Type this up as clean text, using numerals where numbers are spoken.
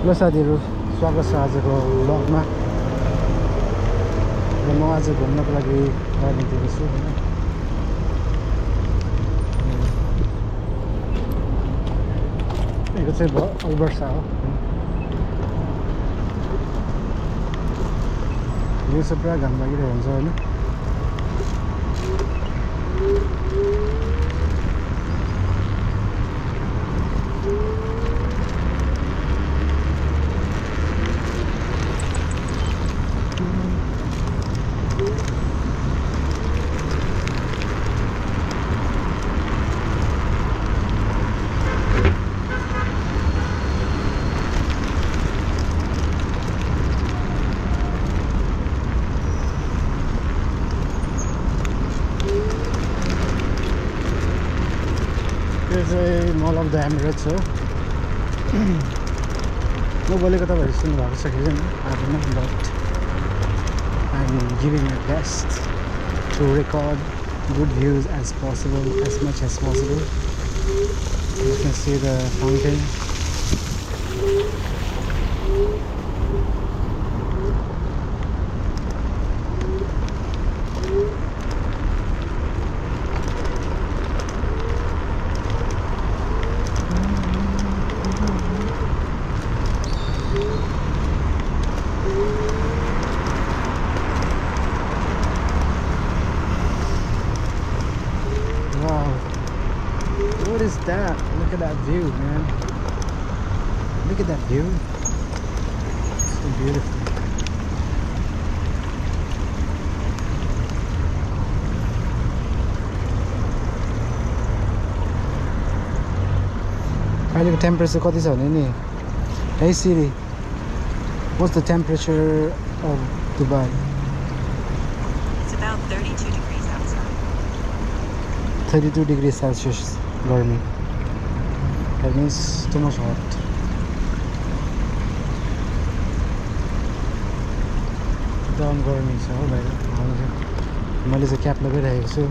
ल साथीहरू स्वागत छ आजको ब्लगमा र म आज घुम्नको लागि दार्जिलिङतिर छु हैन यो चाहिँ अल्बर्सा हो यो चाहिँ पुरा घाम लागिरहेको हुन्छ हैन Mall of the Emirates हो म बोलेको तपाईहरु सुन्नु भएको छ कि छैन I don't know but I'm giving my best to record good views as possible as much as possible. You can see the fountain. What is that? Look at that view, man. Look at that view. So beautiful. अहिलेको temperature कति छ भने नि Hey Siri, what's the temperature of Dubai? It's about 32 degrees outside. 32 degrees Celsius. Garmi. That means too much hot. Down garmi छ हो भाइ मैले चाहिँ क्याप लगाइरहेको छु